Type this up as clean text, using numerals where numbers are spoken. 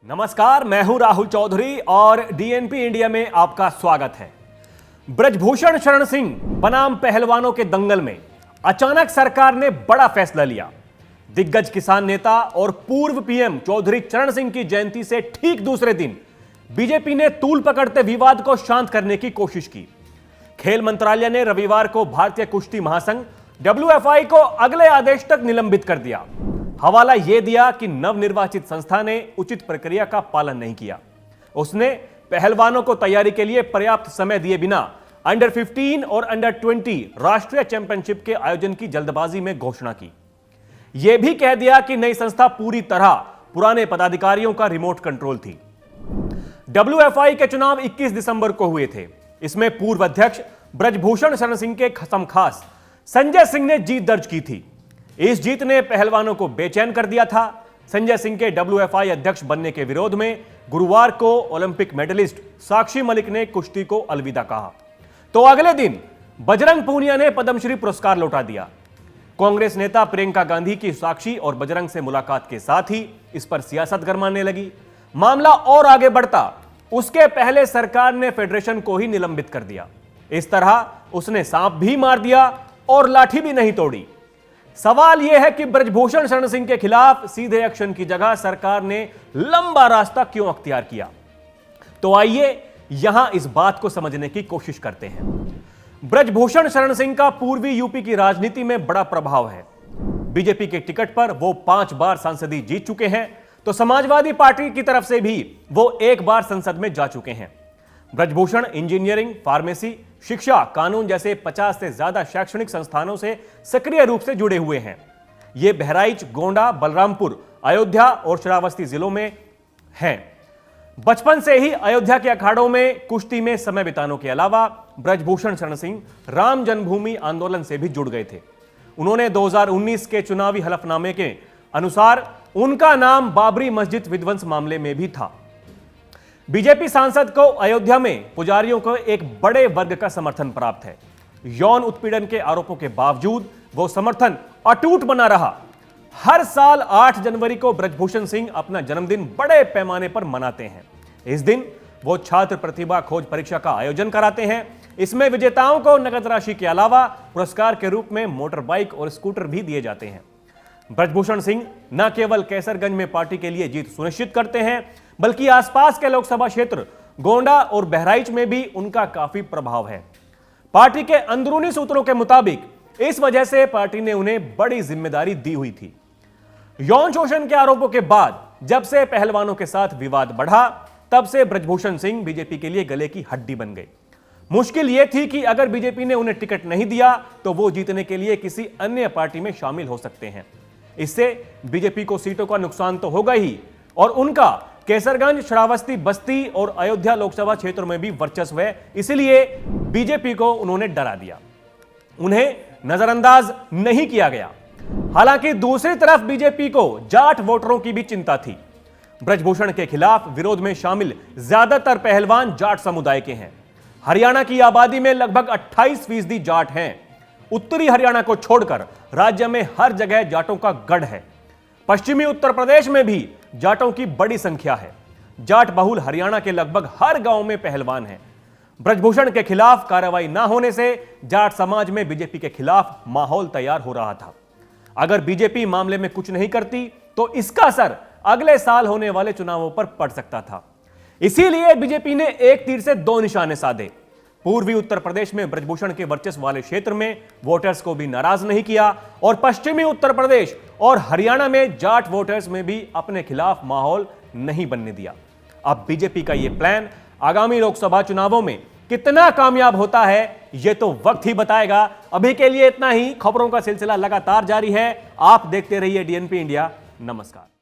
नमस्कार, मैं हूं राहुल चौधरी और डीएनपी इंडिया में आपका स्वागत है। ब्रजभूषण शरण सिंह बनाम पहलवानों के दंगल में अचानक सरकार ने बड़ा फैसला लिया। दिग्गज किसान नेता और पूर्व पीएम चौधरी चरण सिंह की जयंती से ठीक दूसरे दिन बीजेपी ने तूल पकड़ते विवाद को शांत करने की कोशिश की। खेल मंत्रालय ने रविवार को भारतीय कुश्ती महासंघ WFI को अगले आदेश तक निलंबित कर दिया। हवाला यह दिया कि नवनिर्वाचित संस्था ने उचित प्रक्रिया का पालन नहीं किया। उसने पहलवानों को तैयारी के लिए पर्याप्त समय दिए बिना अंडर 15 और अंडर 20 राष्ट्रीय चैंपियनशिप के आयोजन की जल्दबाजी में घोषणा की। यह भी कह दिया कि नई संस्था पूरी तरह पुराने पदाधिकारियों का रिमोट कंट्रोल थी। WFI के चुनाव 21 दिसंबर को हुए थे। इसमें पूर्व अध्यक्ष ब्रजभूषण शरण सिंह के खसमखास संजय सिंह ने जीत दर्ज की थी। इस जीत ने पहलवानों को बेचैन कर दिया था। संजय सिंह के WFI अध्यक्ष बनने के विरोध में गुरुवार को ओलंपिक मेडलिस्ट साक्षी मलिक ने कुश्ती को अलविदा कहा, तो अगले दिन बजरंग पूनिया ने पद्मश्री पुरस्कार लौटा दिया। कांग्रेस नेता प्रियंका गांधी की साक्षी और बजरंग से मुलाकात के साथ ही इस पर सियासत गरमाने लगी। मामला और आगे बढ़ता उसके पहले सरकार ने फेडरेशन को ही निलंबित कर दिया। इस तरह उसने सांप भी मार दिया और लाठी भी नहीं तोड़ी। सवाल यह है कि ब्रजभूषण शरण सिंह के खिलाफ सीधे एक्शन की जगह सरकार ने लंबा रास्ता क्यों अख्तियार किया, तो आइए यहां इस बात को समझने की कोशिश करते हैं। ब्रजभूषण शरण सिंह का पूर्वी यूपी की राजनीति में बड़ा प्रभाव है। बीजेपी के टिकट पर वो 5 बार सांसदी जीत चुके हैं, तो समाजवादी पार्टी की तरफ से भी वो 1 बार संसद में जा चुके हैं। ब्रजभूषण इंजीनियरिंग, फार्मेसी, शिक्षा, कानून जैसे 50 से ज्यादा शैक्षणिक संस्थानों से सक्रिय रूप से जुड़े हुए हैं। ये बहराइच, गोंडा, बलरामपुर, अयोध्या और श्रावस्ती जिलों में हैं। बचपन से ही अयोध्या के अखाड़ों में कुश्ती में समय बिताने के अलावा ब्रजभूषण शरण सिंह राम जन्मभूमि आंदोलन से भी जुड़ गए थे। उन्होंने 2019 के चुनावी हलफनामे के अनुसार उनका नाम बाबरी मस्जिद विध्वंस मामले में भी था। बीजेपी सांसद को अयोध्या में पुजारियों को एक बड़े वर्ग का समर्थन प्राप्त है। यौन उत्पीड़न के आरोपों के बावजूद वो समर्थन अटूट बना रहा। हर साल 8 जनवरी को ब्रजभूषण सिंह अपना जन्मदिन बड़े पैमाने पर मनाते हैं। इस दिन वो छात्र प्रतिभा खोज परीक्षा का आयोजन कराते हैं। इसमें विजेताओं को नगद राशि के अलावा पुरस्कार के रूप में मोटर बाइक और स्कूटर भी दिए जाते हैं। ब्रजभूषण सिंह न केवल कैसरगंज में पार्टी के लिए जीत सुनिश्चित करते हैं, बल्कि आसपास के लोकसभा क्षेत्र गोंडा और बहराइच में भी उनका काफी प्रभाव है। पार्टी के अंदरूनी सूत्रों के मुताबिक इस वजह से पार्टी ने उन्हें बड़ी जिम्मेदारी दी हुई थी। यौन शोषण के आरोपों के बाद जब से पहलवानों के साथ विवाद बढ़ा, तब से ब्रजभूषण सिंह बीजेपी के लिए गले की हड्डी बन गए। मुश्किल यह थी कि अगर बीजेपी ने उन्हें टिकट नहीं दिया तो वो जीतने के लिए किसी अन्य पार्टी में शामिल हो सकते हैं। इससे बीजेपी को सीटों का नुकसान तो होगा ही, और उनका कैसरगंज, श्रावस्ती, बस्ती और अयोध्या लोकसभा क्षेत्रों में भी वर्चस्व है। इसलिए बीजेपी को उन्होंने डरा दिया, उन्हें नजरअंदाज नहीं किया गया। हालांकि दूसरी तरफ बीजेपी को जाट वोटरों की भी चिंता थी। ब्रजभूषण के खिलाफ विरोध में शामिल ज्यादातर पहलवान जाट समुदाय के हैं। हरियाणा की आबादी में लगभग 28% जाट हैं। उत्तरी हरियाणा को छोड़कर राज्य में हर जगह जाटों का गढ़ है। पश्चिमी उत्तर प्रदेश में भी जाटों की बड़ी संख्या है। जाट बहुल हरियाणा के लगभग हर गांव में पहलवान हैं। ब्रजभूषण के खिलाफ कार्रवाई न होने से जाट समाज में बीजेपी के खिलाफ माहौल तैयार हो रहा था। अगर बीजेपी मामले में कुछ नहीं करती तो इसका असर अगले साल होने वाले चुनावों पर पड़ सकता था। इसीलिए बीजेपी ने एक तीर से 2 निशाने साधे। पूर्वी उत्तर प्रदेश में ब्रजभूषण के वर्चस्व वाले क्षेत्र में वोटर्स को भी नाराज नहीं किया, और पश्चिमी उत्तर प्रदेश और हरियाणा में जाट वोटर्स में भी अपने खिलाफ माहौल नहीं बनने दिया। अब बीजेपी का यह प्लान आगामी लोकसभा चुनावों में कितना कामयाब होता है, यह तो वक्त ही बताएगा। अभी के लिए इतना ही। खबरों का सिलसिला लगातार जारी है। आप देखते रहिए डीएनपी इंडिया। नमस्कार।